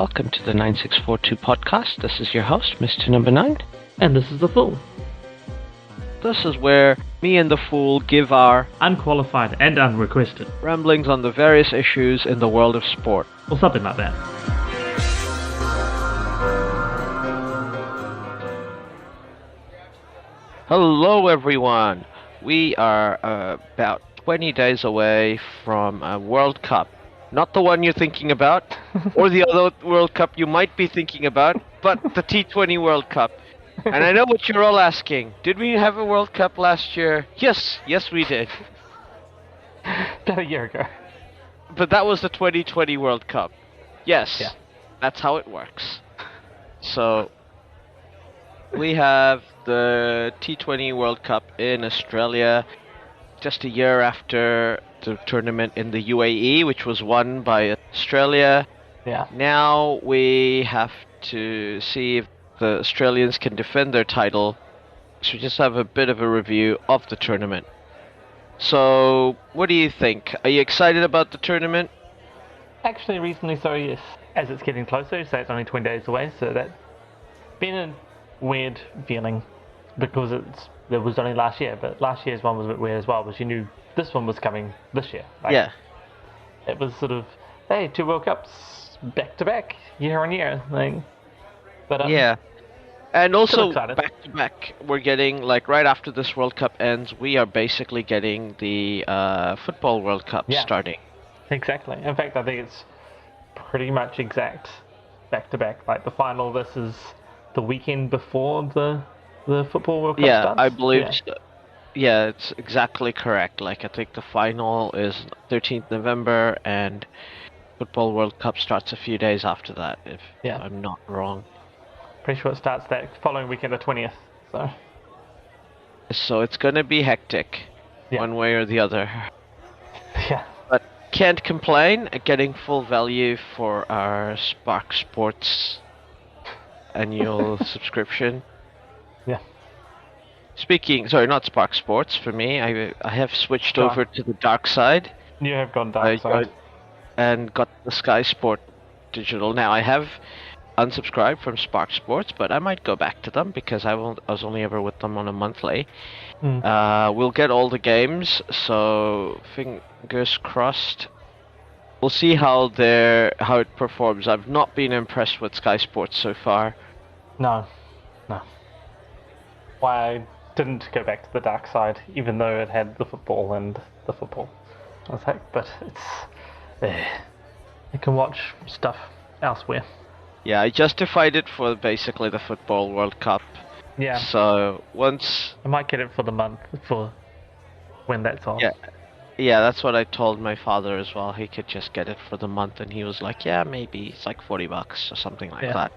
Welcome to the 9642 podcast. This is your host, Mr. NumberNIne. And this is The Fool. This is where me and the Fool give our Unqualified and unrequested ramblings on the various issues in the world of sport. or something like that. Hello, everyone. We are about 20 days away from a World Cup. Not the one you're thinking about, or the other World Cup you might be thinking about, but the T20 World Cup. And I know what you're all asking. Did we have a World Cup last year? Yes, we did. About a year ago. But that was the 2020 World Cup. Yes, Yeah. That's how it works. So, we have the T20 World Cup in Australia just a year after the tournament in the UAE, which was won by Australia. Yeah. Now we have to see if the Australians can defend their title. So we just have a bit of a review of the tournament. So, what do you think? Are you excited about the tournament? Actually, reasonably so, yes. As it's getting closer, you say it's only 20 days away, so that's been a weird feeling because it was only last year, but last year's one was a bit weird as well, because you knew this one was coming this year. Yeah. It was sort of, hey, 2 World Cups back to back, year on year. But Yeah. And also, excited. back to back, we're getting, like, right after this World Cup ends, we are basically getting the Football World Cup Yeah. starting. Exactly. In fact, I think it's pretty much exact back to back. Like the final, this is the weekend before the Football World Cup Yeah, starts. I believe Yeah. so. Yeah, it's exactly correct. Like, I think the final is 13th November, and Football World Cup starts a few days after that, if Yeah. I'm not wrong. Pretty sure it starts that following weekend, the 20th. So it's gonna be hectic, Yeah. one way or the other. Yeah. But can't complain, getting full value for our Spark Sports annual subscription. Yeah. Sorry, not Spark Sports for me. I have switched Sure. over to the dark side. You have gone I dark side. and got the Sky Sport digital. Now I have unsubscribed from Spark Sports, but I might go back to them because I was only ever with them on a monthly. We'll get all the games, so fingers crossed. We'll see how it performs. I've not been impressed with Sky Sports so far. No. Why I didn't go back to the dark side, even though it had the football and the football. I was like, but you can watch stuff elsewhere. Yeah, I justified it for basically the Football World Cup. Yeah. So once, I might get it for the month, for when that's on. yeah, that's what I told my father as well. He could just get it for the month, and he was like, "Yeah, maybe it's like $40 or something like Yeah. that."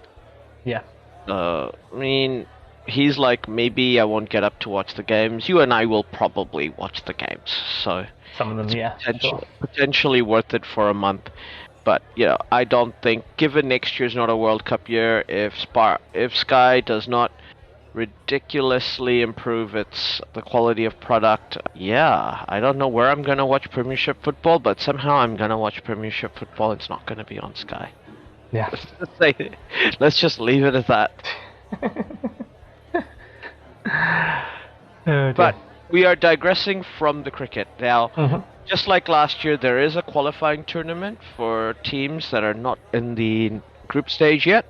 Yeah. I mean, he's like, maybe I won't get up to watch the games. You and I will probably watch the games, so Some of them, yeah. Sure. potentially worth it for a month. But I don't think, given next year's not a World Cup year, if Sky does not ridiculously improve the quality of product, I don't know where I'm gonna watch Premiership football, but somehow I'm gonna watch Premiership football. It's not gonna be on Sky. Yeah. Let's just leave it at that. Oh, But we are digressing from the cricket now. Mhm. Just like last year, there is a qualifying tournament for teams that are not in the group stage yet.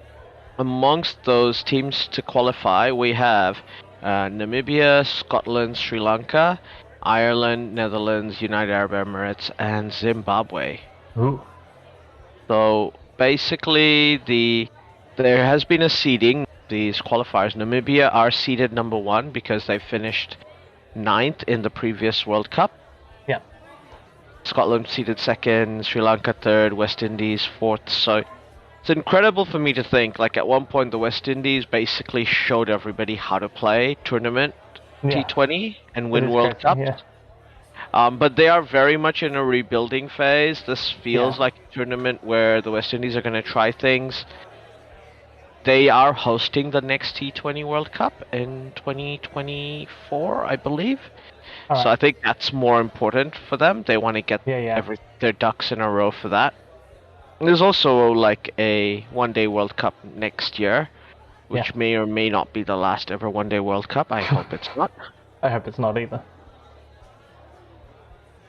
Amongst those teams to qualify, we have Namibia, Scotland, Sri Lanka, Ireland, Netherlands, United Arab Emirates, and Zimbabwe. Ooh. So basically, there has been a seeding. These qualifiers, Namibia are seeded number 1 because they finished 9th in the previous World Cup. Yeah. Scotland seeded 2nd, Sri Lanka 3rd, West Indies 4th. So it's incredible for me to think, like, at one point the West Indies basically showed everybody how to play tournament Yeah. T20 and It win is World crazy, Cups. yeah. But they are very much in a rebuilding phase. This feels Yeah. like a tournament where the West Indies are going to try things. They are hosting the next T20 World Cup in 2024, I believe. All So right. I think that's more important for them. They want to get Yeah. their ducks in a row for that. There's also like a one-day World Cup next year, Yeah. which may or may not be the last ever one-day World Cup. I hope it's not. I hope it's not either.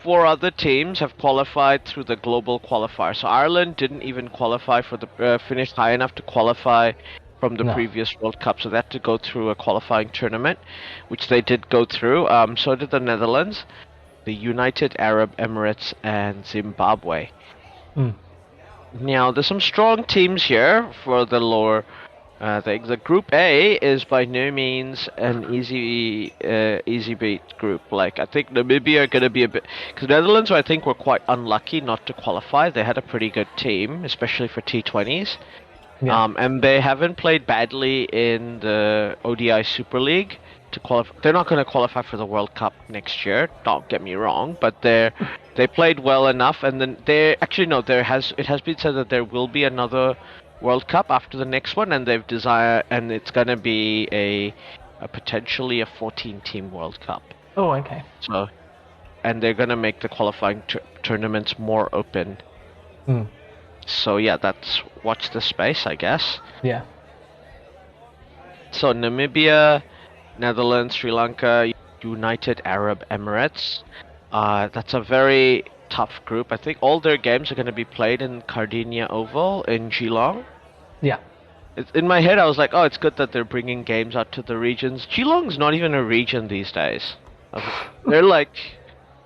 4 other teams have qualified through the global qualifier. So Ireland didn't even qualify for the finish high enough to qualify from the previous World Cup, so they had to go through a qualifying tournament, which they did go through. So did the Netherlands, the United Arab Emirates, and Zimbabwe. Now, there's some strong teams here for the lower things. The Group A is by no means an easy beat group. Like, I think Namibia are going to be a bit... Because Netherlands, I think, were quite unlucky not to qualify. They had a pretty good team, especially for T20s. Yeah. And they haven't played badly in the ODI Super League to qualify. They're not going to qualify for the World Cup next year. Don't get me wrong, but they played well enough. And then it has been said that there will be another World Cup after the next one, and and it's going to be a potentially a 14-team World Cup. Oh, okay. So, and they're going to make the qualifying tournaments more open. So yeah, watch the space, I guess. Yeah. So Namibia, Netherlands, Sri Lanka, United Arab Emirates. That's a very tough group. I think all their games are going to be played in Sardinia Oval in Geelong. Yeah. In my head, I was like, oh, it's good that they're bringing games out to the regions. Geelong's not even a region these days. They're like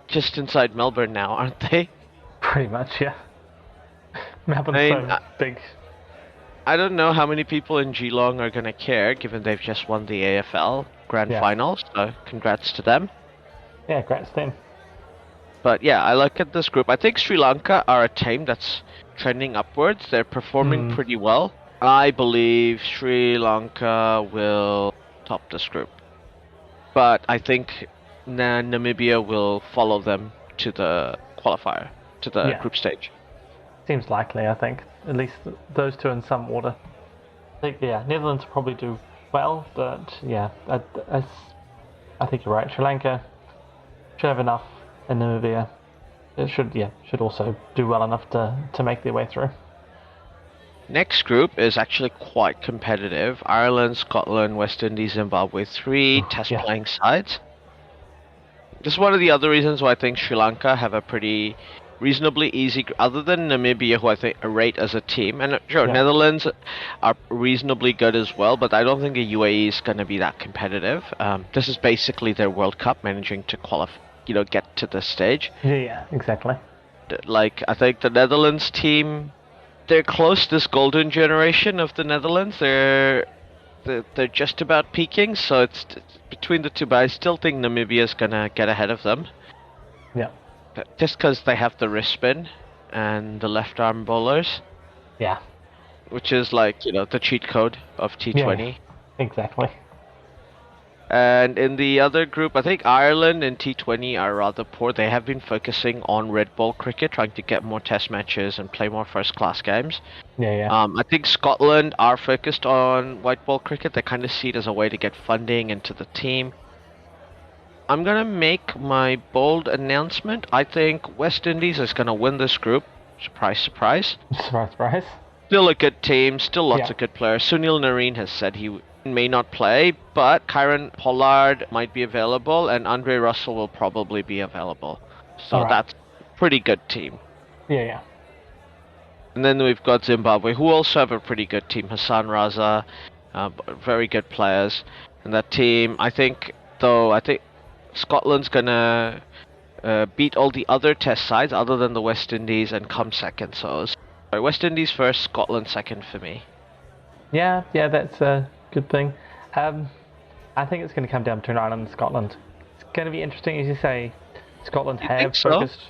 just inside Melbourne now, aren't they? Pretty much, yeah. Melbourne's so big. I don't know how many people in Geelong are going to care, given they've just won the AFL Grand Finals, so congrats to them. Yeah, congrats to them. But yeah, I look at this group. I think Sri Lanka are a team that's trending upwards. They're performing pretty well. I believe Sri Lanka will top this group. But I think Namibia will follow them to the qualifier, to the group stage. Seems likely, I think. At least those two in some order. I think, Netherlands will probably do well, but I think you're right. Sri Lanka should have enough, and Namibia should also do well enough to make their way through. Next group is actually quite competitive. Ireland, Scotland, West Indies, Zimbabwe, 3 test-playing sides. This is one of the other reasons why I think Sri Lanka have a pretty reasonably easy, other than Namibia, who I think rate as a team. And sure, Netherlands are reasonably good as well, but I don't think the UAE is going to be that competitive. This is basically their World Cup, managing to qualify, get to this stage. Yeah, exactly. Like, I think the Netherlands team, they're close. This golden generation of the Netherlands, they're just about peaking, so it's between the two, but I still think Namibia's going to get ahead of them. Yeah. Just because they have the wrist spin and the left arm bowlers. Yeah. Which is like, the cheat code of T20. Yeah, exactly. And in the other group, I think Ireland and T20 are rather poor. They have been focusing on red ball cricket, trying to get more test matches and play more first-class games. Yeah. I think Scotland are focused on white ball cricket. They kind of see it as a way to get funding into the team. I'm going to make my bold announcement. I think West Indies is going to win this group. Surprise, surprise. Surprise, surprise. Still a good team, still lots of good players. Sunil Narine has said he may not play, but Kieran Pollard might be available, and Andre Russell will probably be available. So that's a pretty good team. Yeah. And then we've got Zimbabwe, who also have a pretty good team. Hassan Raza, very good players. And that team, I think Scotland's gonna beat all the other test sides other than the West Indies and come second. So West Indies first, Scotland second for me. Yeah, that's a good thing. I think it's going to come down between Ireland and Scotland. It's going to be interesting, as you say. Scotland have focused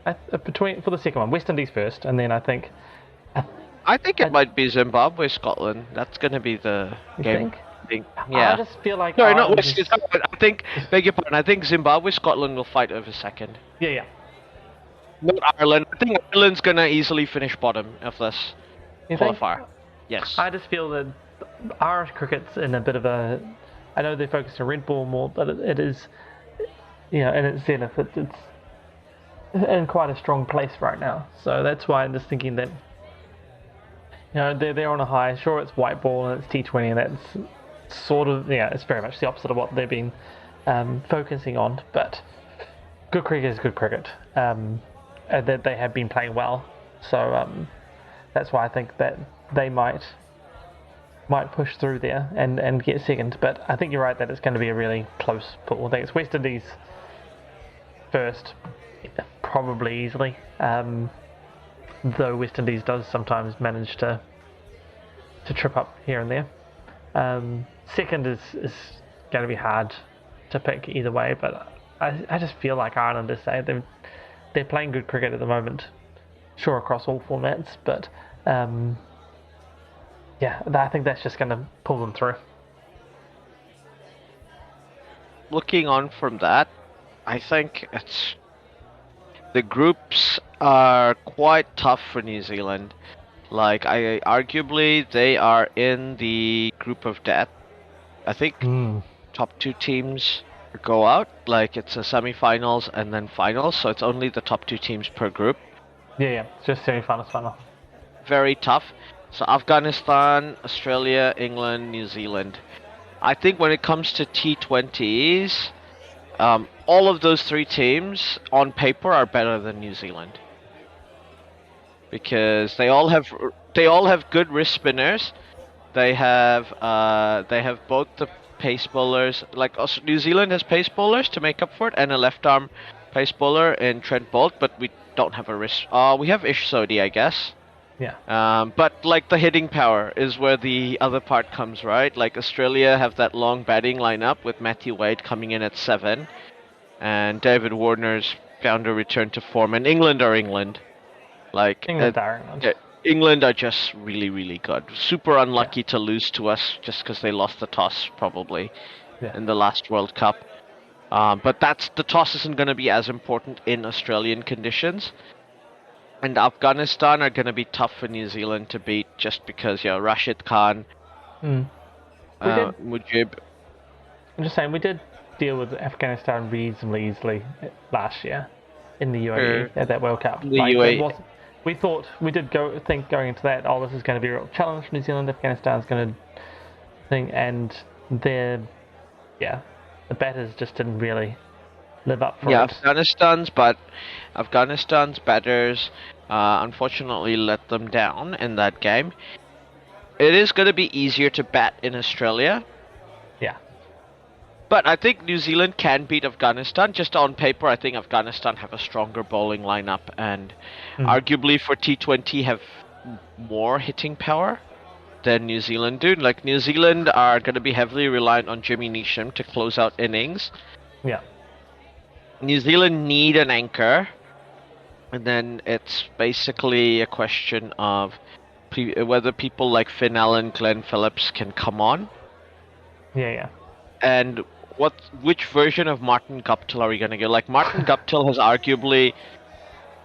for the second one. West Indies first, and then I think it might be Zimbabwe, Scotland. That's going to be the game. I just feel like sorry, not West Indies. Beg your pardon. I think Zimbabwe, Scotland will fight over second. Yeah. Not Ireland. I think Ireland's going to easily finish bottom of this qualifier. Think? Yes. I just feel that Irish cricket's in a bit of a... I know they're focused on red ball more, but it is, in its zenith, it's in quite a strong place right now. So that's why I'm just thinking that they're on a high. Sure, it's white ball and it's T20, and that's sort of it's very much the opposite of what they've been focusing on. But good cricket is good cricket. That they have been playing well, so that's why I think that they might push through there and get second. But I think you're right that it's going to be a really close pool. I think it's West Indies first, probably easily. Though West Indies does sometimes manage to trip up here and there. Second is going to be hard to pick either way, but I just feel like Ireland is saying they're playing good cricket at the moment. Sure, across all formats, but I think that's just going to pull them through. Looking on from that, I think the groups are quite tough for New Zealand. Like, arguably they are in the group of death. I think top 2 teams go out. Like, it's a semi-finals and then finals, so it's only the top 2 teams per group. Yeah, it's just semi-finals, final. Very tough. So Afghanistan, Australia, England, New Zealand. I think when it comes to T20s, all of those 3 teams on paper are better than New Zealand, because they all have good wrist spinners. They have both the pace bowlers. Like, New Zealand has pace bowlers to make up for it, and a left arm pace bowler in Trent Boult, but we don't have a wrist. We have Ish Sodhi, I guess. Yeah. But like, the hitting power is where the other part comes, right? Like, Australia have that long batting lineup with Matthew Wade coming in at 7, and David Warner's found a return to form. And England are England. Like, England are just really, really good. Super unlucky to lose to us just because they lost the toss probably in the last World Cup. But the toss isn't going to be as important in Australian conditions. And Afghanistan are going to be tough for New Zealand to beat, just because Rashid Khan, Mujib. I'm just saying, we did deal with Afghanistan reasonably easily last year in the UAE at that World Cup. The UAE. We did think going into that, this is going to be a real challenge for New Zealand. Afghanistan's going to think, and the batters just didn't really live up for it. Afghanistan's batters unfortunately let them down in that game. It is going to be easier to bat in Australia. Yeah. But I think New Zealand can beat Afghanistan. Just on paper, I think Afghanistan have a stronger bowling lineup, and arguably for T20 have more hitting power than New Zealand do. Like, New Zealand are going to be heavily reliant on Jimmy Neesham to close out innings. Yeah. New Zealand need an anchor, and then it's basically a question of whether people like Finn Allen, Glenn Phillips can come on. Yeah. And which version of Martin Guptill are we going to get? Like, Martin Guptill has arguably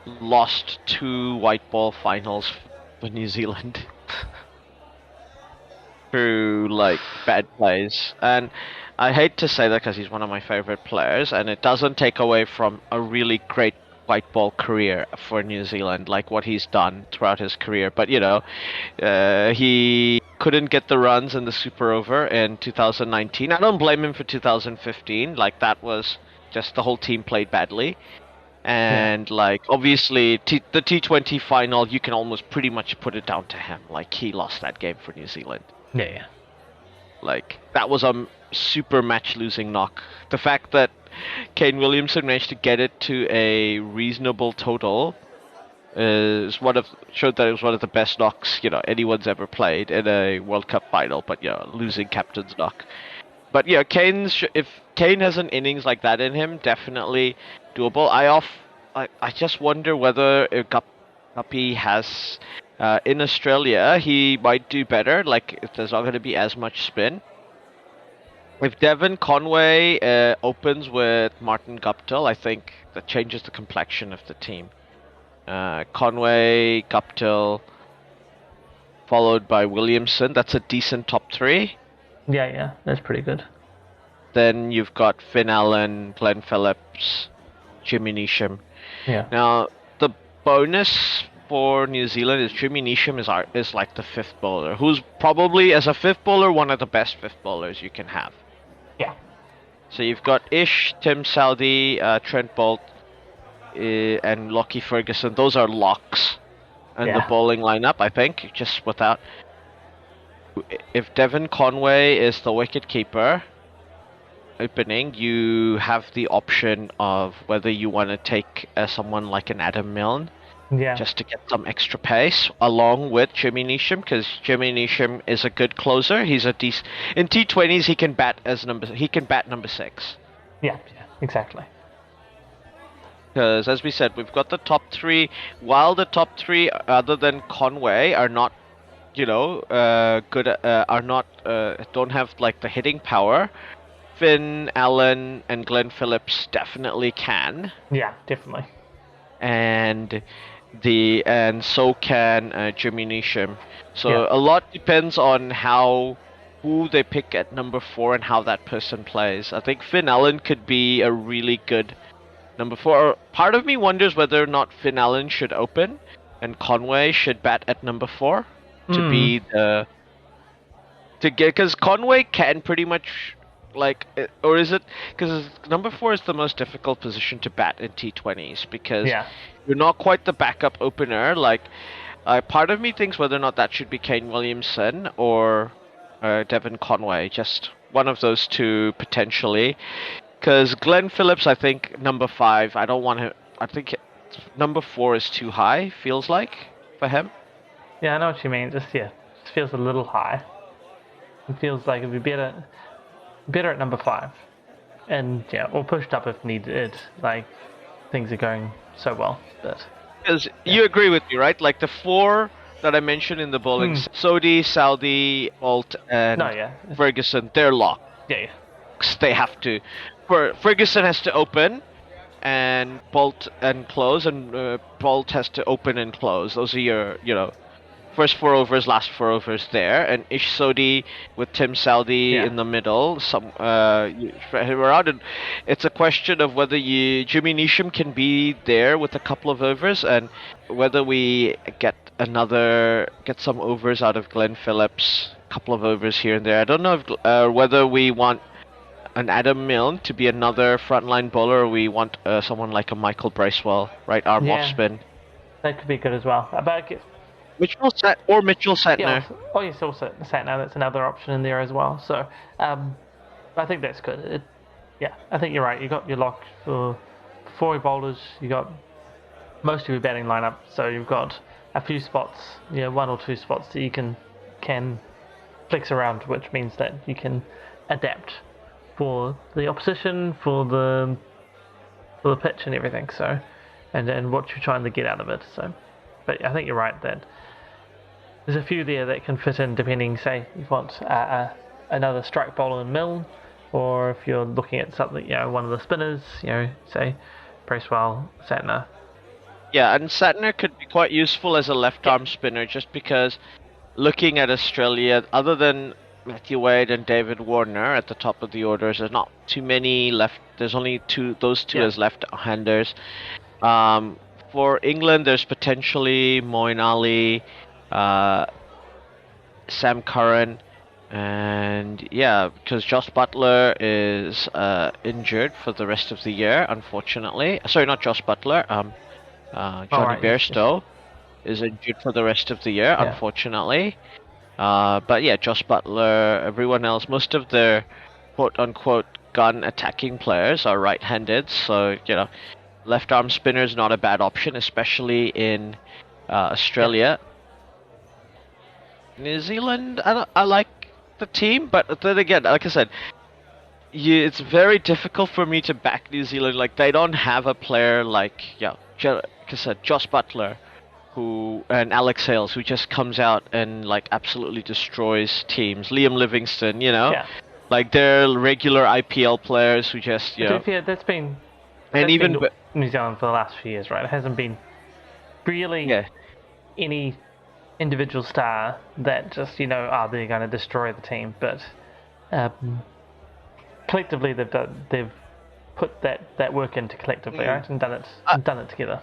lost 2 white ball finals for New Zealand through, like, bad plays. And I hate to say that because he's one of my favorite players, and it doesn't take away from a really great white ball career for New Zealand, like what he's done throughout his career. But he couldn't get the runs in the Super Over in 2019. I don't blame him for 2015. Like, that was just the whole team played badly. And like, obviously the T20 final, you can almost pretty much put it down to him. Like, he lost that game for New Zealand. Yeah. Like, that was a super match losing knock. The fact that Kane Williamson managed to get it to a reasonable total showed that it was one of the best knocks anyone's ever played in a World Cup final. But losing captain's knock. But if Kane has an innings like that in him, definitely doable. I just wonder whether Guppy has in Australia, he might do better. Like, if there's not going to be as much spin. If Devon Conway opens with Martin Guptill, I think that changes the complexion of the team. Conway, Guptill, followed by Williamson. That's a decent top 3. Yeah, that's pretty good. Then you've got Finn Allen, Glenn Phillips, Jimmy Neesham. Yeah. Now, the bonus for New Zealand is Jimmy Neesham is like the fifth bowler, who's probably as a fifth bowler one of the best fifth bowlers you can have. Yeah. So you've got Ish, Tim Southee, Trent Boult, and Lockie Ferguson. Those are locks in the bowling lineup, I think. Just without, if Devon Conway is the wicket keeper opening, you have the option of whether you want to take someone like an Adam Milne. Yeah. Just to get some extra pace, along with Jimmy Neesham, because Jimmy Neesham is a good closer. He's a decent in T20s. He can bat number 6. Yeah, exactly. Because as we said, we've got the top 3. While the top 3, other than Conway, are not, good, are not, don't have like the hitting power. Finn, Allen, and Glenn Phillips definitely can. Yeah, definitely. And so can Jimmy Neesham. So a lot depends on who they pick at number 4 and how that person plays. I think Finn Allen could be a really good number 4. Part of me wonders whether or not Finn Allen should open and Conway should bat at number 4 to be because Conway can pretty much or is it because number 4 is the most difficult position to bat in T20s because you're not quite the backup opener. Part of me thinks whether or not that should be Kane Williamson or Devon Conway, just one of those two potentially. Because Glenn Phillips, I think number 5. I don't want him. I think number 4 is too high. Feels like for him. Yeah, I know what you mean. Just feels a little high. It feels like it'd be better at number 5, and or pushed up if needed. Like things are going so well, but because you agree with me, right? Like the 4 that I mentioned in the bowling, Sodhi, Southee, Boult, and Ferguson, they're locked. Yeah. They have to. Ferguson has to open, and Boult and close, and Boult has to open and close. Those are your, first 4 overs, last 4 overs there, and Ish Sodhi with Tim Southee in the middle. We're out, and it's a question of whether Jimmy Neesham can be there with a couple of overs, and whether we get some overs out of Glenn Phillips, a couple of overs here and there. I don't know if whether we want an Adam Milne to be another frontline bowler, or we want someone like a Michael Bracewell, right arm off spin. That could be good as well. Mitchell Santner. Yeah, yes, also Santner. That's another option in there as well. So, I think that's good. I think you're right. You got your lock for 4 bowlers. You got most of your batting lineup. So you've got a few spots, 1 or 2 spots that you can flex around, which means that you can adapt for the opposition, for the pitch and everything. So, and what you're trying to get out of it. So, but I think you're right that there's a few there that can fit in depending, say, you want another strike bowler in Milne, or if you're looking at something, one of the spinners, say, Bracewell, Santner. Yeah, and Santner could be quite useful as a left-arm spinner, just because looking at Australia, other than Matthew Wade and David Warner at the top of the orders, there's not too many left. There's only those two as left-handers. For England, there's potentially Moeen Ali, Sam Curran, and because Josh Butler is injured for the rest of the year, unfortunately. Sorry, not Josh Butler. Johnny Bairstow is injured for the rest of the year, unfortunately. But Josh Butler, everyone else, most of their quote-unquote gun attacking players are right-handed, so left arm spinner is not a bad option, especially in Australia. New Zealand, I like the team, but then again, like I said, it's very difficult for me to back New Zealand. Like, they don't have a player like like I said, Josh Butler, and Alex Hales, who just comes out and like absolutely destroys teams. Liam Livingston, like they're regular IPL players who just that's been. And even New Zealand for the last few years, right? It hasn't been really any individual star that just they're going to destroy the team, but collectively they've put that work into collectively, right, and done it together.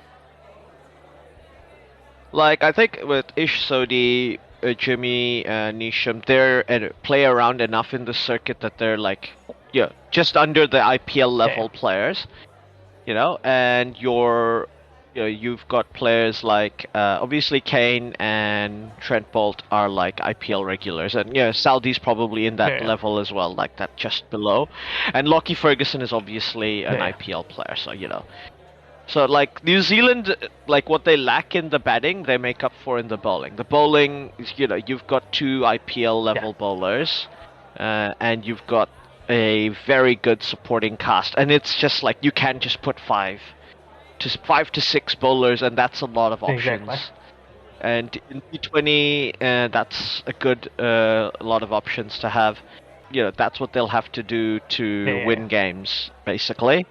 Like, I think with Ish Sodi, Jimmy, Nisham, they're play around enough in the circuit that they're like, yeah, just under the IPL level players, you know, and you've got players like obviously Kane and Trent Bolt are like IPL regulars, and yeah, Saudi's probably in that level as well, like that just below, and Lockie Ferguson is obviously an IPL player, so you know. So, like, New Zealand, like, what they lack in the batting, they make up for in the bowling. The bowling, you know, you've got 2 IPL level bowlers, and you've got a very good supporting cast. And it's just like, you can just put 5 to 6 bowlers, and that's a lot of options. Exactly. And in T20, that's a good lot of options to have. You know, that's what they'll have to do to win games, basically.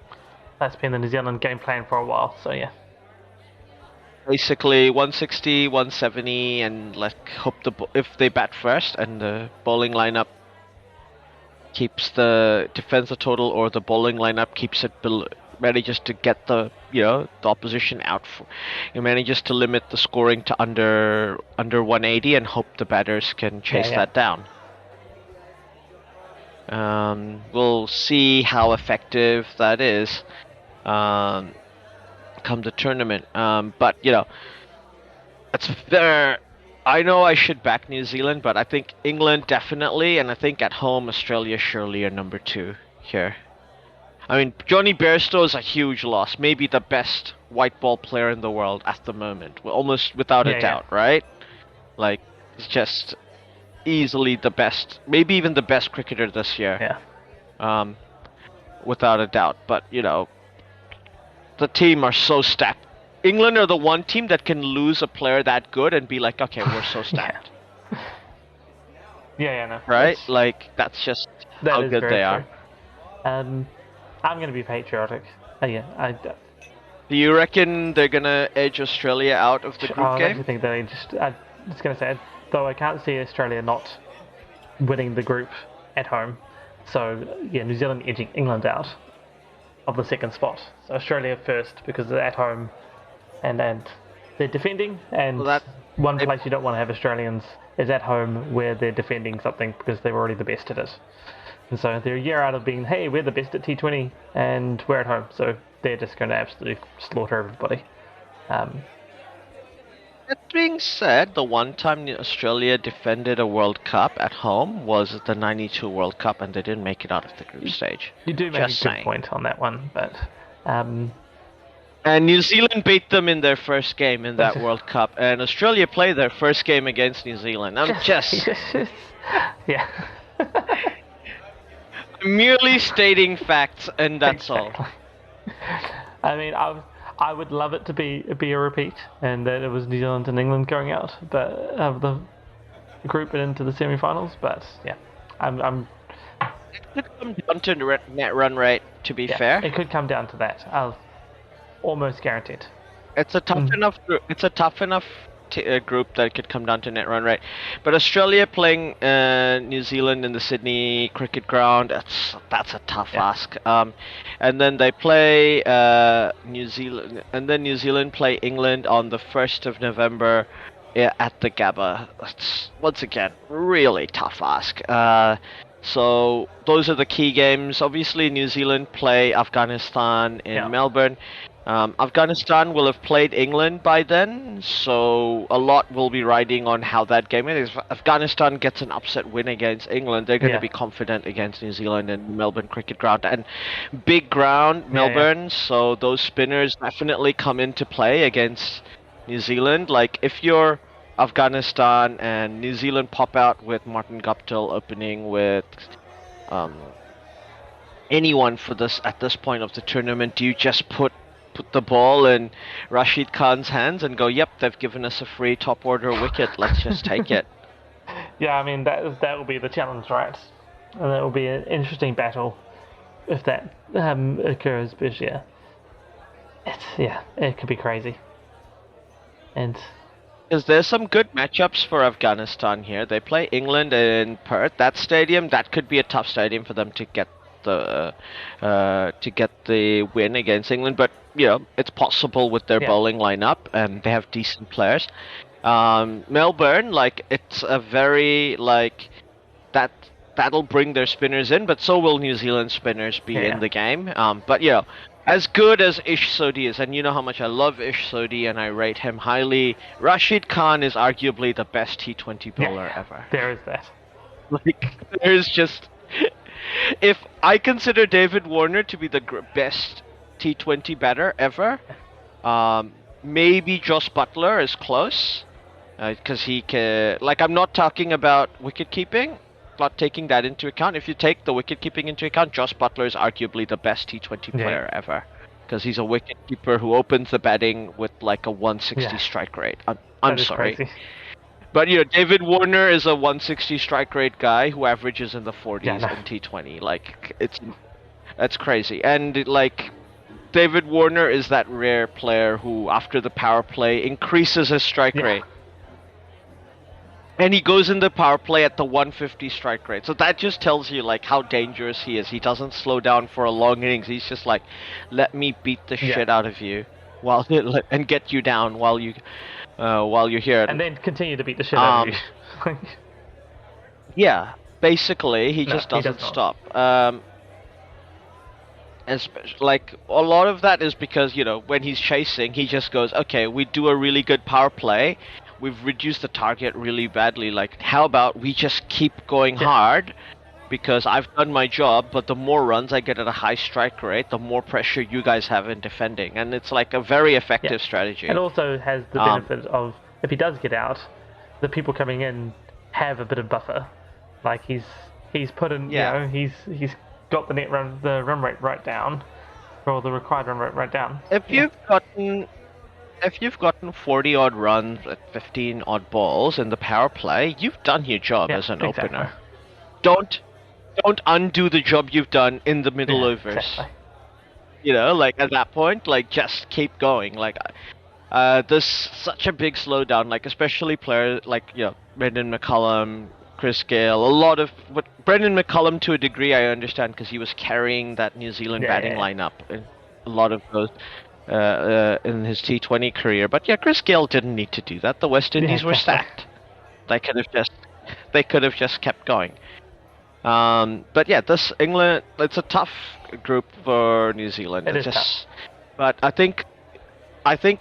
That's been the New Zealand game plan for a while, so yeah. Basically 160, 170, and like hope if they bat first and the bowling lineup keeps the defensive total, or the bowling lineup keeps it manages to get the the opposition out. It manages to limit the scoring to under 180 and hope the batters can chase that down. We'll see how effective that is come the tournament. But you know, it's fair. I know I should back New Zealand, but I think England definitely, and I think at home Australia surely are number 2 here. I mean, Johnny Bairstow is a huge loss, maybe the best white ball player in the world at the moment, almost without a doubt, right? Like, it's just easily the best, maybe even the best cricketer this year. Without a doubt. But, you know, the team are so stacked. England are the one team that can lose a player that good and be like, okay, we're so stacked. No. Right? Like, that's just how good they are. I'm going to be patriotic. Do you reckon they're going to edge Australia out of the group game? I think they I'm just going to say, though I can't see Australia not winning the group at home. So, yeah, New Zealand edging England out of the second spot. So Australia first because they're at home and they're defending. And one place you don't want to have Australians is at home where they're defending something because they're already the best at it. And so they're a year out of being, hey, we're the best at T20 and we're at home. So they're just going to absolutely slaughter everybody. That being said, the one time Australia defended a World Cup at home was the '92 World Cup, and they didn't make it out of the group stage. You do make a good point on that one, but... And New Zealand beat them in their first game in that World Cup, and Australia played their first game against New Zealand. I'm just... yeah. merely stating facts, and that's all. I mean, I would love it to be a repeat, and that it was New Zealand and England going out, but of the group and into the semi-finals. But yeah, I'm. It could come down to net run rate. To be fair, it could come down to that. I'll almost guarantee it. It's a tough enough. It's a tough enough group that could come down to net run rate. But Australia playing New Zealand in the Sydney cricket ground, that's a tough ask. And then they play New Zealand, and then New Zealand play England on the 1st of November at the Gabba. That's, once again, really tough ask. So those are the key games. Obviously, New Zealand play Afghanistan in Melbourne. Afghanistan will have played England by then, so a lot will be riding on how that game is. If Afghanistan gets an upset win against England, they're going to be confident against New Zealand and Melbourne cricket ground. And big ground, Melbourne, so those spinners definitely come into play against New Zealand. Like, if you're Afghanistan and New Zealand pop out with Martin Guptill opening with anyone for this at this point of the tournament, do you just put the ball in Rashid Khan's hands and go, yep, they've given us a free top order wicket, let's just take it? Yeah, I mean, that will be the challenge, right? And that will be an interesting battle if that occurs, but it could be crazy. And because there's some good matchups for Afghanistan here. They play England in Perth. That stadium, that could be a tough stadium for them to get the win against England. But it's possible with their bowling lineup, and they have decent players. Melbourne, like it's a very that'll bring their spinners in, but so will New Zealand spinners be in the game. But as good as Ish Sodhi is, and you know how much I love Ish Sodhi and I rate him highly, Rashid Khan is arguably the best T20 bowler ever. There is that. Like, there's just... If I consider David Warner to be the best T20 batter ever, maybe Joss Butler is close, because he can... Like, I'm not talking about wicket-keeping, not taking that into account. If you take the wicket-keeping into account, Joss Butler is arguably the best T20 player ever, because he's a wicket-keeper who opens the batting with like a 160 strike rate. I'm sorry. Crazy. But David Warner is a 160 strike rate guy who averages in the 40s in T20. Like, that's crazy. And like, David Warner is that rare player who, after the power play, increases his strike rate. And he goes in the power play at the 150 strike rate. So that just tells you like how dangerous he is. He doesn't slow down for a long innings. He's just like, let me beat the shit out of you and get you down while you're here. And then continue to beat the shit out of you. Yeah, basically he just doesn't stop. Like, a lot of that is because when he's chasing, he just goes, okay, we do a really good power play. We've reduced the target really badly. Like, how about we just keep going hard, because I've done my job, but the more runs I get at a high strike rate, the more pressure you guys have in defending. And it's like a very effective strategy. It also has the benefit of, if he does get out, the people coming in have a bit of buffer. Like, he's put in, he's got the run rate right down, or the required run rate right down. If you've gotten 40 odd runs at 15 odd balls in the power play, you've done your job as an opener. Don't undo the job you've done in the middle overs. Exactly. Like, at that point, like, just keep going. Like, there's such a big slowdown, like, especially players like Brendan McCullum, Chris Gale, but Brendan McCullum to a degree I understand, because he was carrying that New Zealand batting lineup in a lot of those in his T20 career. But Chris Gale didn't need to do that. The West Indies were stacked. They could have just kept going. But this England, it's a tough group for New Zealand. It is tough. But I think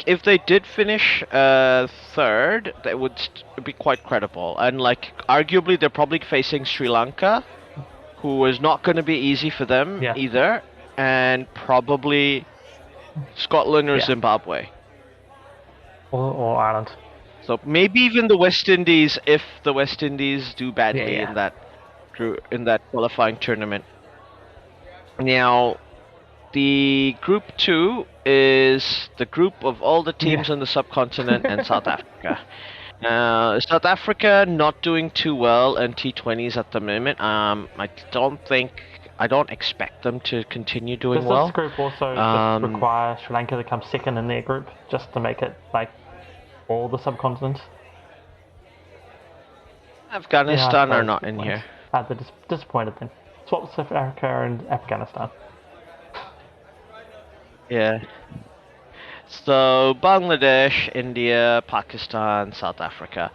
if they did finish third, they would be quite credible. And like, arguably, they're probably facing Sri Lanka, who is not going to be easy for them either, and probably Scotland or Zimbabwe. Or Ireland. So maybe even the West Indies, if the West Indies do badly in that qualifying tournament. Now, the Group 2 is the group of all the teams on the subcontinent and South Africa. South Africa not doing too well in T20s at the moment. I don't expect them to continue doing well. Does this group also just require Sri Lanka to come second in their group, just to make it like all the subcontinent? Afghanistan are not in here. They're disappointed then. Swap South Africa and Afghanistan. Yeah. So Bangladesh, India, Pakistan, South Africa.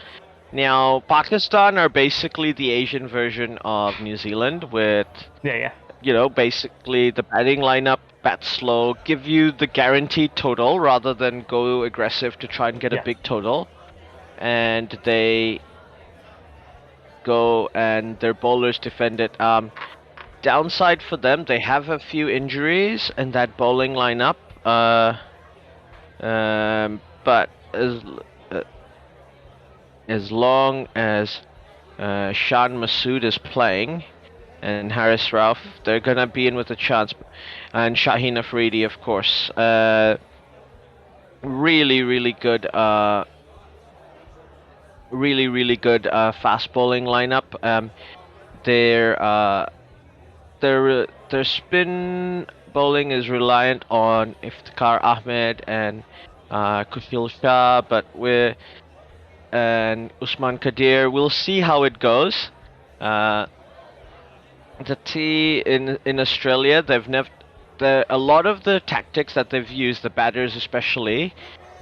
Now, Pakistan are basically the Asian version of New Zealand with, basically the batting lineup, bat slow, give you the guaranteed total rather than go aggressive to try and get a big total. And they go and their bowlers defend it. Downside for them, they have a few injuries in that bowling lineup. But as long as Shan Masood is playing and Haris Rauf, they're gonna be in with a chance. And Shaheen Afridi, of course, really good, really good fast bowling lineup. Their spin bowling is reliant on Iftikhar Ahmed and Kushil Shah, and Usman Qadir. We'll see how it goes. the T in Australia, they've never. A lot of the tactics that they've used, the batters especially,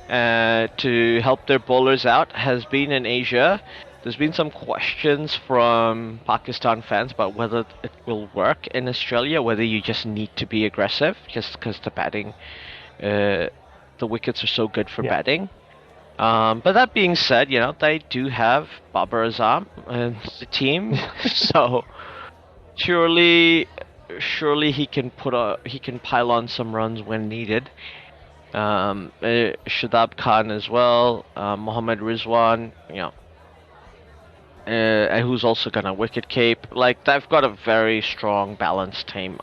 to help their bowlers out, has been in Asia. There's been some questions from Pakistan fans about whether it will work in Australia, whether you just need to be aggressive, just because the batting, the wickets are so good for batting. But that being said, they do have Babar Azam in the team, so surely he can pile on some runs when needed. Shadab Khan as well, Mohammad Rizwan, who's also gonna wicket keep. Like, they've got a very strong, balanced team.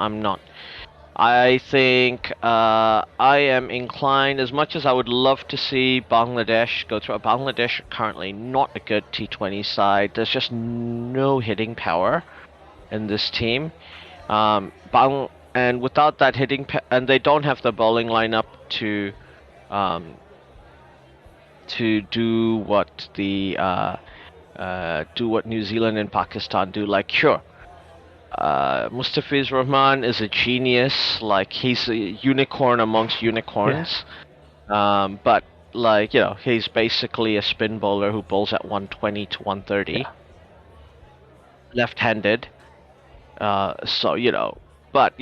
I think I am inclined, as much as I would love to see Bangladesh go through. Bangladesh are currently not a good T20 side. There's just no hitting power in this team. And without that and they don't have the bowling lineup to do what New Zealand and Pakistan do. Like, sure, Mustafiz Rahman is a genius. Like, he's a unicorn amongst unicorns. But he's basically a spin bowler who bowls at 120 to 130, left-handed. But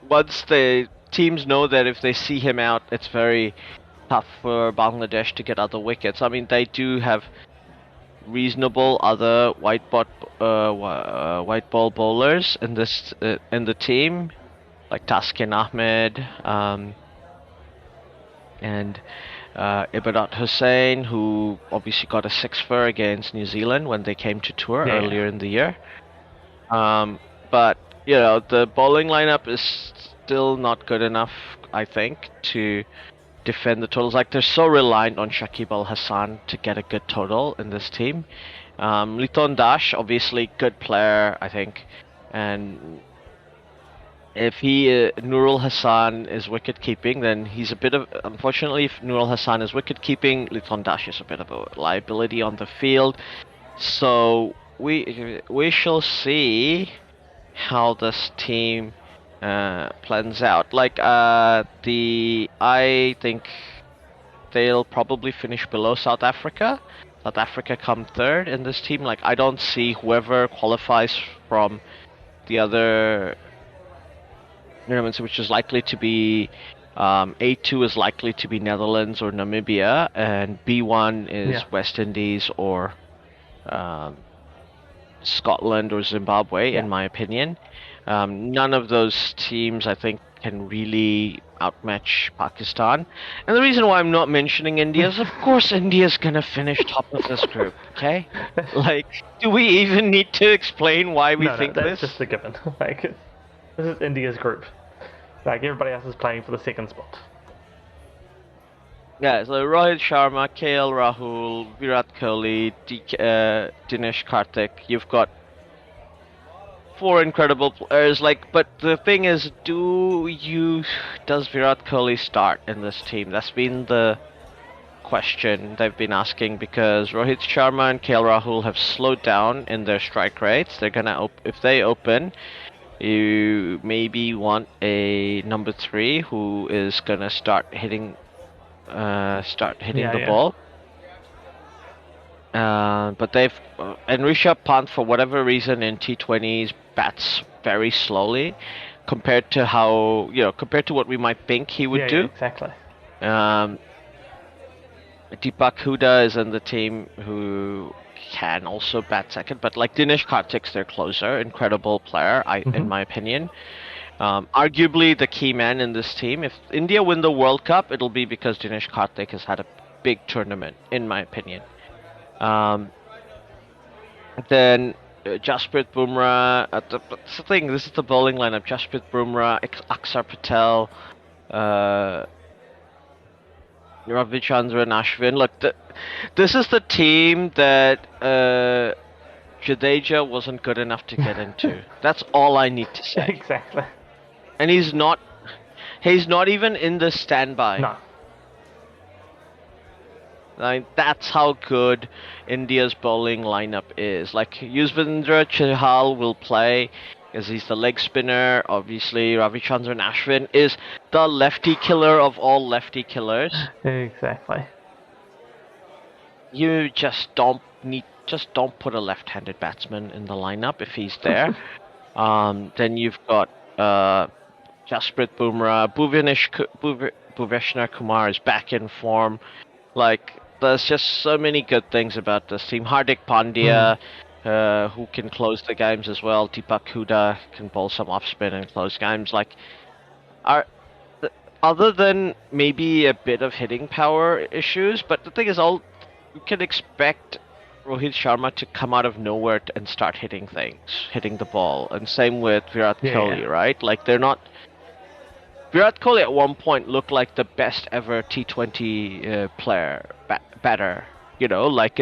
once the teams know that if they see him out, it's very tough for Bangladesh to get other wickets. I mean, they do have reasonable other white ball bowlers in the team, like Taskin Ahmed, and Ibadat Hussain, who obviously got a 6-for against New Zealand when they came to tour earlier in the year. But the bowling lineup is still not good enough, I think, to defend the totals. Like, they're so reliant on Shakib Al Hassan to get a good total in this team. Liton Dash, obviously good player, I think, and if Nurul Hassan is wicket keeping, then he's a bit of. Unfortunately, if Nurul Hassan is wicket keeping, Liton Dash is a bit of a liability on the field. So we shall see how this team plans out. Like, I think they'll probably finish below South Africa. South Africa come third in this team. Like, I don't see whoever qualifies from the other tournaments, which is likely to be A2 is likely to be Netherlands or Namibia, and B1 is West Indies or Scotland or Zimbabwe, in my opinion. None of those teams, I think, can really outmatch Pakistan. And the reason why I'm not mentioning India is, of course, India's gonna finish top of this group, okay? Like, do we even need to explain why we think that's this? That's just a given. Like, this is India's group. Like, everybody else is playing for the second spot. Yeah, so Rohit Sharma, KL Rahul, Virat Kohli, Dinesh Karthik. You've got 4 incredible players. Like, but the thing is, does Virat Kohli start in this team? That's been the question they've been asking, because Rohit Sharma and KL Rahul have slowed down in their strike rates. They're gonna if they open, you maybe want a number 3 who is gonna start hitting the ball. But and Rishabh Pant, for whatever reason, in T20s bats very slowly compared to what we might think he would do. Exactly. Deepak Huda is in the team, who can also bat second, but like Dinesh Karthik's their closer, incredible player, in my opinion. Arguably the key man in this team. If India win the World Cup, it'll be because Dinesh Karthik has had a big tournament, in my opinion. Then Jasprit Bumrah. That's the thing. This is the bowling lineup: Jasprit Bumrah, Aksar Patel, Ravichandran Ashwin. Look, this is the team that Jadeja wasn't good enough to get into. That's all I need to say. Exactly. And he's not even in the standby. No. Like, that's how good India's bowling lineup is. Like, Yuzvendra Chahal will play. as he's the leg spinner. Obviously, Ravichandran Ashwin is the lefty killer of all lefty killers. Exactly. You just don't put a left-handed batsman in the lineup if he's there. Then you've got Jasprit Bumrah, Bhuveshwar Kumar is back in form. Like, there's just so many good things about this team. Hardik Pandya, who can close the games as well. Deepak Huda can bowl some off spin and close games. Like, other than maybe a bit of hitting power issues, but the thing is, you can expect Rohit Sharma to come out of nowhere and start hitting the ball. And same with Virat Kohli, right? Like, they're not. Virat Kohli at one point looked like the best ever T20 batter. You know, like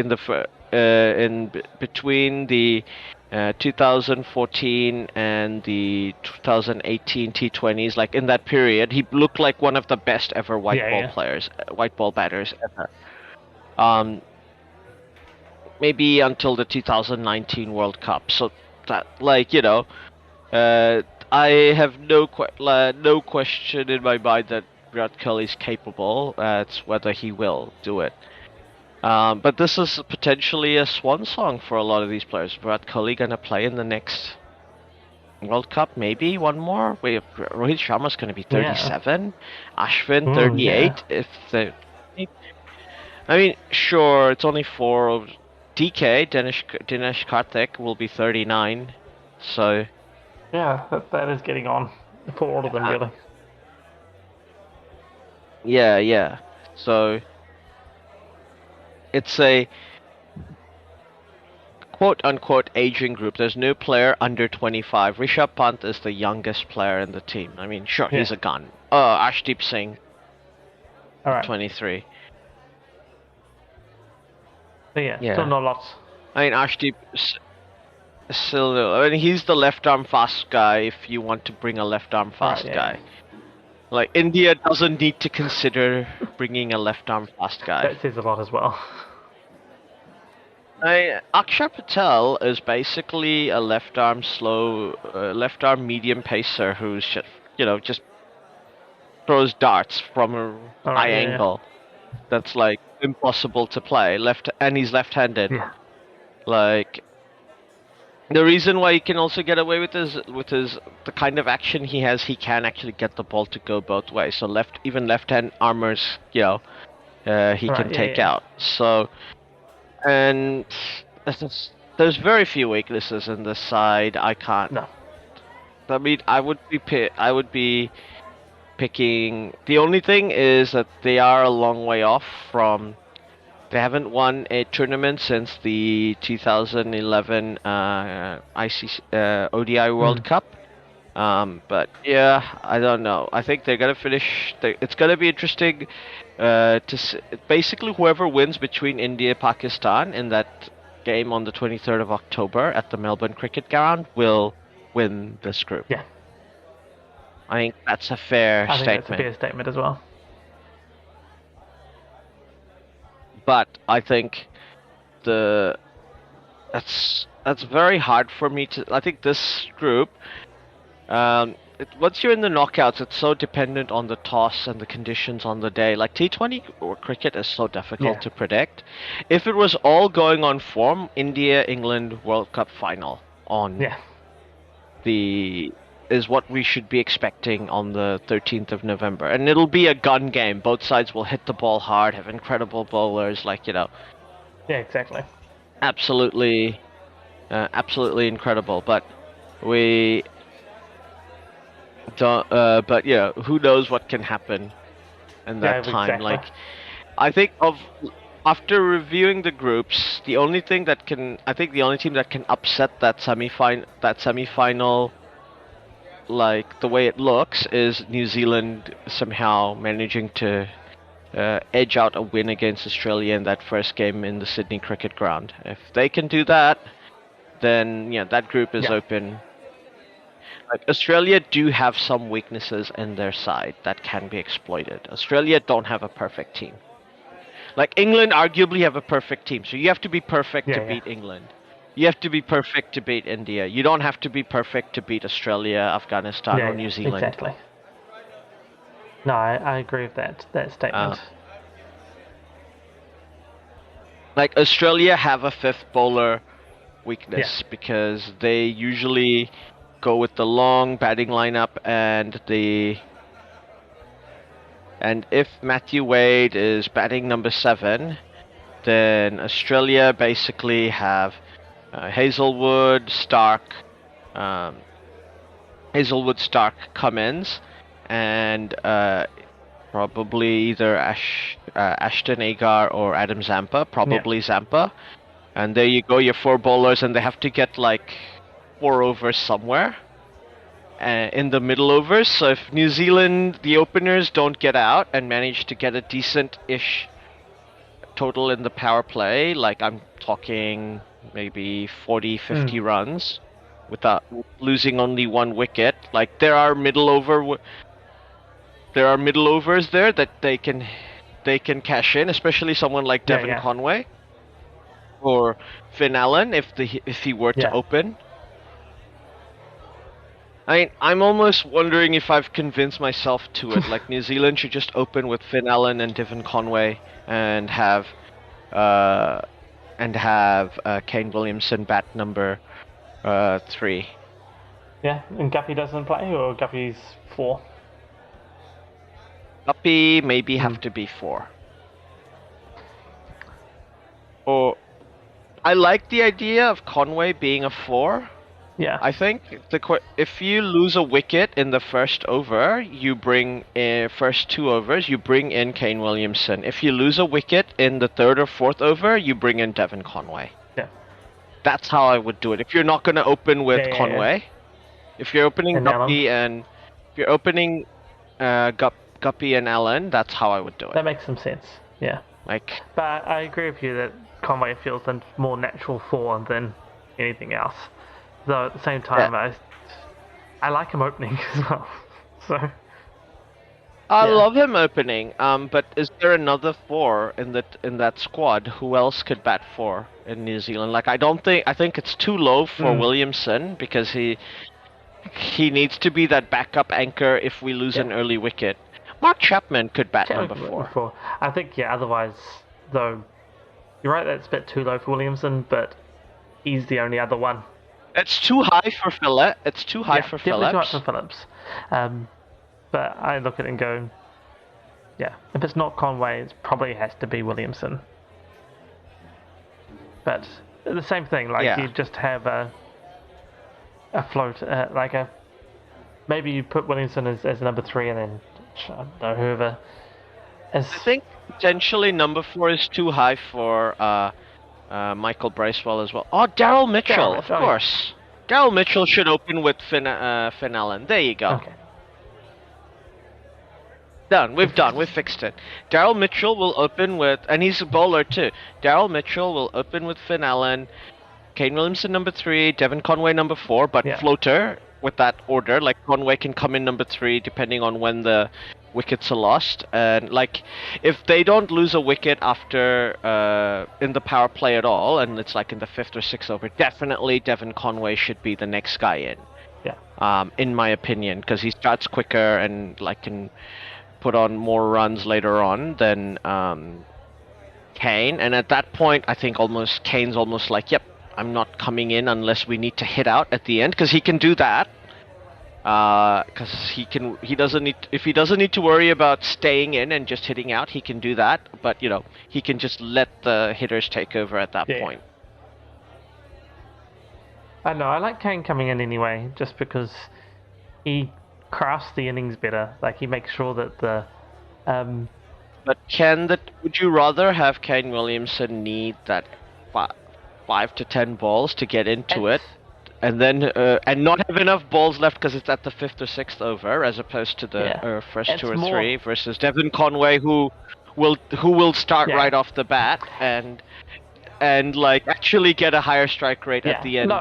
between the 2014 and the 2018 T20s, like in that period, he looked like one of the best ever white ball batters ever. Maybe until the 2019 World Cup. So that, like, you know, I have no question in my mind that Virat Kohli is capable. It's whether he will do it. But this is potentially a swan song for a lot of these players. Virat Kohli gonna play in the next World Cup, maybe one more. Rohit Sharma's gonna be 37, Ashwin 38. I mean, sure, it's only 4. DK Dinesh Karthik will be 39, so. Yeah, that is getting on for all of them, really. Yeah. So it's a quote-unquote aging group. There's no player under 25. Rishabh Pant is the youngest player in the team. I mean, sure, he's a gun. Ashdeep Singh, 23. But still not lots. I mean, Ashdeep still. I mean, he's the left-arm fast guy. If you want to bring a left-arm fast guy. Like, India doesn't need to consider bringing a left-arm fast guy. That says a lot as well. Akshar Patel is basically a left-arm medium pacer who's just throws darts from a high angle. That's like impossible to play. And he's left-handed. Yeah. Like, the reason why he can also get away with the kind of action he has, he can actually get the ball to go both ways. So even left-hand armors, he can take out. So, and there's very few weaknesses in this side. I can't. No. I mean, I would be picking. The only thing is that they are a long way off from. They haven't won a tournament since the 2011 ICC ODI World Cup. But yeah, I don't know. I think they're gonna finish. It's gonna be interesting basically whoever wins between India and Pakistan in that game on the 23rd of October at the Melbourne Cricket Ground will win this group. Yeah. I think that's a fair statement. I think that's a fair statement as well. But I think that's very hard for me to. I think this group, once you're in the knockouts, it's so dependent on the toss and the conditions on the day. Like T20 or cricket is so difficult to predict. If it was all going on form, India-England World Cup final is what we should be expecting on the 13th of November. And it'll be a gun game. Both sides will hit the ball hard, have incredible bowlers, Yeah, exactly. Absolutely incredible. But we don't, who knows what can happen in that time. Exactly. Like, I think after reviewing the groups, the only team that can upset that semi-final, like the way it looks, is New Zealand somehow managing to edge out a win against Australia in that first game in the Sydney Cricket Ground. If they can do that, then that group is open. Like, Australia do have some weaknesses in their side that can be exploited. Australia don't have a perfect team. Like, England arguably have a perfect team, so you have to be perfect to beat England. You have to be perfect to beat India. You don't have to be perfect to beat Australia, Afghanistan, or New Zealand. Exactly. No, I agree with that statement. Like Australia have a fifth bowler weakness because they usually go with the long batting lineup and if Matthew Wade is batting number 7, then Australia basically have Hazelwood, Stark, Cummins, and probably either Ashton Agar or Adam Zampa, probably Zampa. And there you go, your 4 bowlers, and they have to get like 4 overs somewhere in the middle overs. So if New Zealand, the openers, don't get out and manage to get a decent-ish total in the power play, like I'm talking maybe 40, 50 runs without losing only 1 wicket, like there are middle overs there that they can cash in, especially someone like Devon Conway or Finn Allen if he were to open. I'm almost wondering if I've convinced myself to it. Like New Zealand should just open with Finn Allen and Devon Conway and have Kane Williamson bat number 3. Yeah, and Guppy doesn't play, or Guppy's 4. Guppy maybe have to be 4. Or I like the idea of Conway being a 4. Yeah. I think if you lose a wicket in the first over, you bring in first 2 overs, you bring in Kane Williamson. If you lose a wicket in the 3rd or 4th over, you bring in Devon Conway. Yeah. That's how I would do it. If you're not going to open with Conway, if you're opening Guppy and if you're opening Guppy and Allen, that's how I would do it. That makes some sense. Yeah. But I agree with you that Conway feels the more natural 4 than anything else. Though at the same time, I like him opening as well. So I love him opening. But is there another 4 in that squad? Who else could bat 4 in New Zealand? Like I think it's too low for Williamson because he needs to be that backup anchor if we lose an early wicket. Mark Chapman could bat number 4. I think otherwise though, you're right. That's a bit too low for Williamson, but he's the only other one. It's too high for Phillips. It's too high for Phillips. Definitely too high for Phillips. But I look at it and go, if it's not Conway, it probably has to be Williamson. But the same thing, like you just have a float, maybe you put Williamson as number 3, and then I don't know, whoever. I think potentially number 4 is too high for Michael Bracewell as well. Oh, Daryl Mitchell, of course. Daryl Mitchell should open with Finn Allen. There you go. Okay. Done. We've fixed it. Daryl Mitchell will open with, and he's a bowler too. Daryl Mitchell will open with Finn Allen, Kane Williamson number 3, Devon Conway number 4, but floater with that order. Like Conway can come in number 3 depending on when the wickets are lost, and like if they don't lose a wicket after in the power play at all, and it's like in the 5th or 6th over, definitely Devon Conway should be the next guy in. In my opinion, because he starts quicker and like can put on more runs later on than Kane, and at that point I think Kane's almost like, yep, I'm not coming in unless we need to hit out at the end, because he can do that. Because he doesn't need to worry about staying in and just hitting out. He can do that, but he can just let the hitters take over at that point. I know. I like Kane coming in anyway, just because he crafts the innings better. Like he makes sure that the. But would you rather have Kane Williamson need that 5 to 10 balls to get into it? And then and not have enough balls left because it's at the 5th or 6th over, as opposed to the first 2 or 3 versus Devon Conway, who will start right off the bat and like actually get a higher strike rate at the end.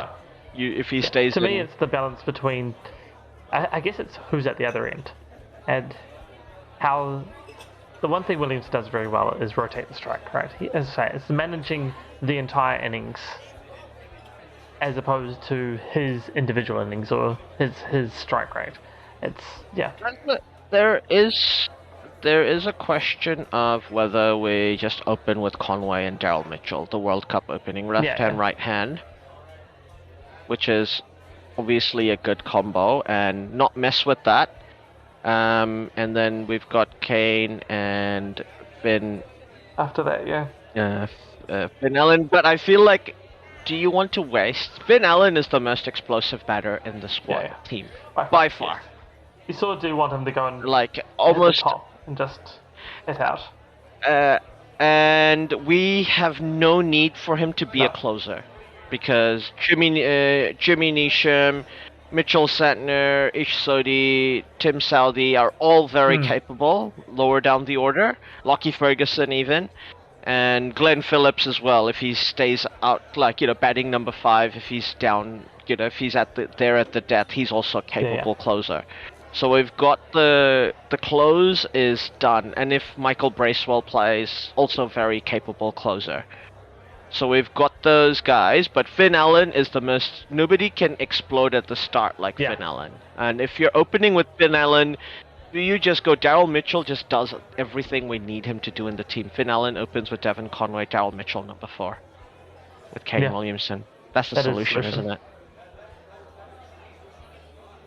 If he stays. To me, it's the balance between. I guess it's who's at the other end, and how. The one thing Williams does very well is rotate the strike. Right, as I say, it's managing the entire innings. as opposed to his individual innings or his strike rate. It's There is a question of whether we just open with Conway and Daryl Mitchell, the World Cup opening, left hand, right hand, which is obviously a good combo, and not mess with that. And then we've got Kane and Finn. After that, Finn Allen, but I feel like, do you want to waste? Finn Allen is the most explosive batter in the squad team by far. Yes. You sort of do want him to go and like almost hit the top and just hit out. And we have no need for him to be a closer, because Jimmy Neesham, Mitchell Santner, Ish Sodhi, Tim Southee are all very capable lower down the order. Lockie Ferguson even. And Glenn Phillips as well, if he stays out, batting number 5, if he's down, if he's there at the death, he's also a capable closer. So we've got the close is done, and if Michael Bracewell plays, also very capable closer. So we've got those guys, but Finn Allen is the most. Nobody can explode at the start like Finn Allen. And if you're opening with Finn Allen, you just go, Daryl Mitchell just does everything we need him to do in the team. Finn Allen opens with Devon Conway, Daryl Mitchell number 4 with Kane Williamson. That's the solution, isn't it?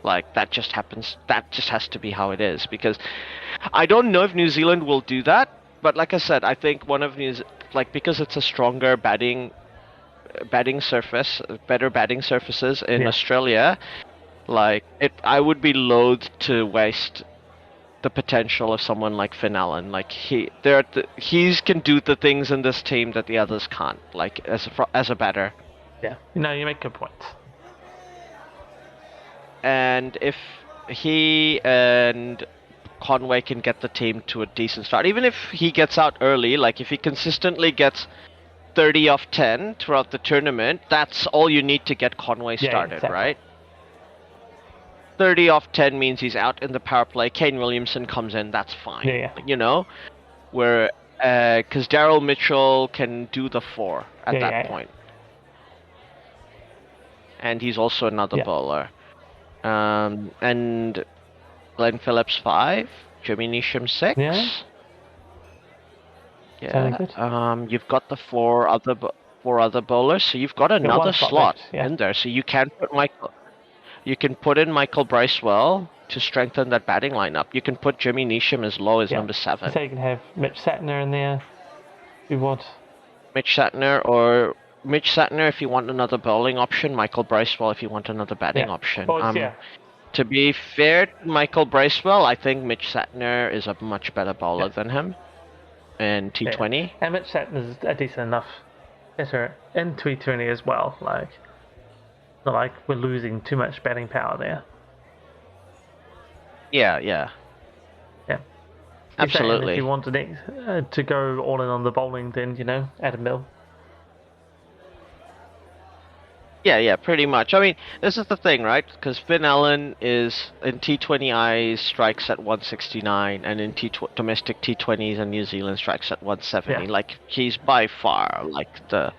Like, that just happens. That just has to be how it is, because I don't know if New Zealand will do that, but like I said, I think one of because it's a stronger batting surface, better batting surfaces in Australia, I would be loath to waste the potential of someone like Finn Allen. Like, he can do the things in this team that the others can't, like as a batter. Yeah, you make good points. And if he and Conway can get the team to a decent start, even if he gets out early, like if he consistently gets 30 off 10 throughout the tournament, that's all you need to get Conway started, right? 30 off 10 means he's out in the power play. Kane Williamson comes in, that's fine. Where because Daryl Mitchell can do the 4 at that point. And he's also another bowler. And Glenn Phillips 5, Jimmy Neesham 6. You've got the four other bowlers, so you've got another slot in there. So you can put in Michael Bracewell to strengthen that batting lineup. You can put Jimmy Neesham as low as number 7. So you can have Mitch Santner in there if you want. Mitch Santner if you want another bowling option, Michael Bracewell if you want another batting option. To be fair to Michael Bracewell, I think Mitch Santner is a much better bowler than him in T20. And Mitch Santner is a decent enough hitter in T20 as well. Like, not like we're losing too much batting power there. Yeah. Absolutely. If you wanted to go all in on the bowling, then, Adam Mill. Yeah, pretty much. I mean, this is the thing, right? Because Finn Allen is, in T20I, strikes at 169, and in domestic T20s and New Zealand strikes at 170. Yeah. Like, he's by far, the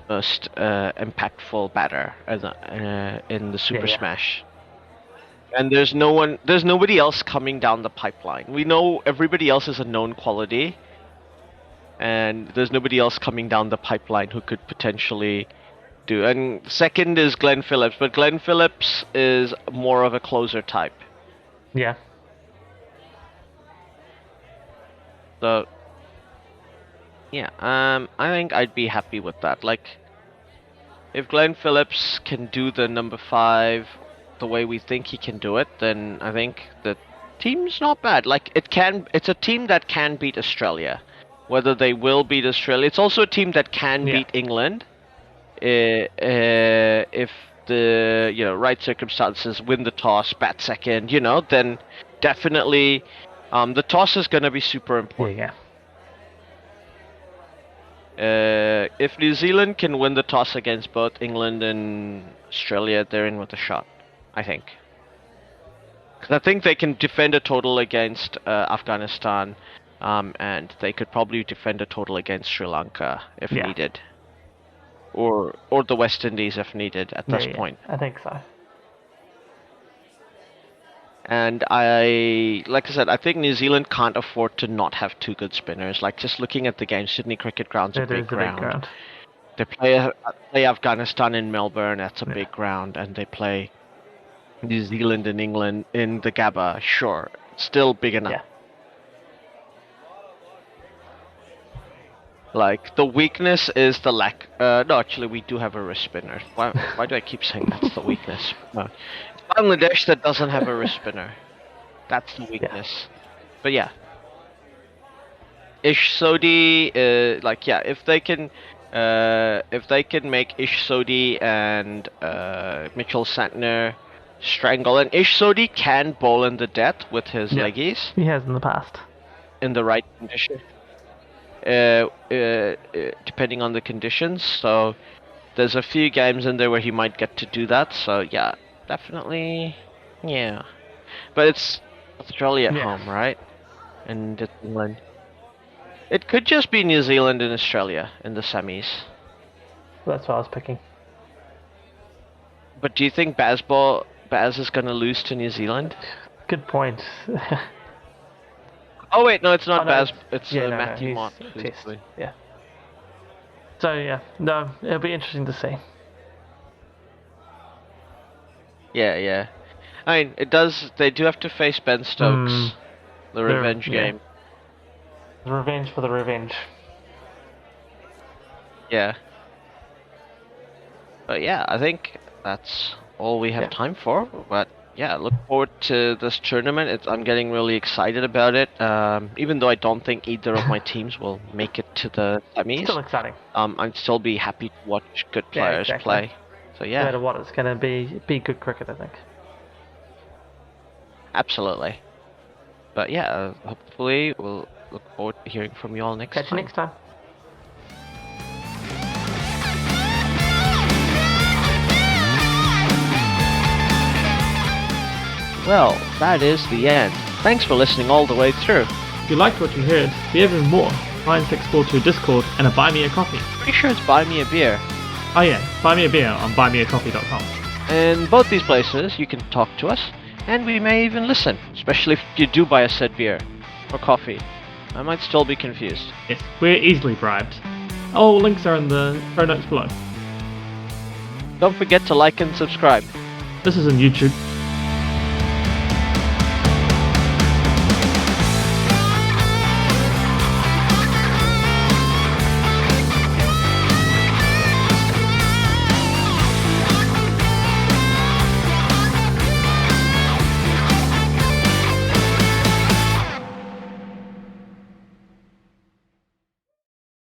most impactful batter in the Super Smash. And there's nobody else coming down the pipeline. We know everybody else is a known quality, and there's nobody else coming down the pipeline who could potentially do. And second is Glenn Phillips, but Glenn Phillips is more of a closer type. Yeah. So, I think I'd be happy with that. Like, if Glenn Phillips can do the number 5 the way we think he can do it, then I think the team's not bad. Like, it's a team that can beat Australia. Whether they will beat Australia, it's also a team that can beat England. If the right circumstances, win the toss, bat second, then definitely the toss is going to be super important. If New Zealand can win the toss against both England and Australia, they're in with a shot, I think. Because I think they can defend a total against Afghanistan, and they could probably defend a total against Sri Lanka if needed. or the West Indies if needed at this point. I think so. And like I said, I think New Zealand can't afford to not have two good spinners. Like just looking at the game, Sydney Cricket Ground's a big ground. They play Afghanistan in Melbourne. That's a big ground, and they play New Zealand and England in the Gabba. Sure, still big enough. Yeah. Like the weakness is the lack. No, actually, we do have a wrist spinner. Why do I keep saying that's the weakness? No. Bangladesh that doesn't have a wrist spinner. That's the weakness. But yeah. Ish Sodhi, if they can make Ish Sodhi and Mitchell Santner strangle, and Ish Sodhi can bowl in the death with his leggies. He has in the past. In the right condition. Depending on the conditions, so there's a few games in there where he might get to do that, so yeah, definitely, yeah. But it's Australia at home, right? And it's England. It could just be New Zealand and Australia in the semis. That's what I was picking. But do you think Baz is going to lose to New Zealand? Good point. Oh wait, no, it's not Baz. It's Matthew Mott. Yeah. So yeah, no, it'll be interesting to see. Yeah. I mean, it does. They do have to face Ben Stokes, the revenge game. The revenge for the revenge. Yeah. But yeah, I think that's all we have time for. But yeah, look forward to this tournament. I'm getting really excited about it. Even though I don't think either of my teams will make it to the semis. Still exciting. I'd still be happy to watch good players play. So yeah. No matter what, it's going to be good cricket, I think. Absolutely. But yeah, hopefully we'll look forward to hearing from you all next time. Catch you next time. Well, that is the end. Thanks for listening all the way through. If you liked what you heard, we have even more. Find 642 Discord and a Buy Me a Coffee. Pretty sure it's Buy Me a Beer. Oh yeah, buy me a beer on buymeacoffee.com. In both these places, you can talk to us, and we may even listen, especially if you do buy a said beer or coffee. I might still be confused. Yes, we're easily bribed. All links are in the show notes below. Don't forget to like and subscribe. This is on YouTube.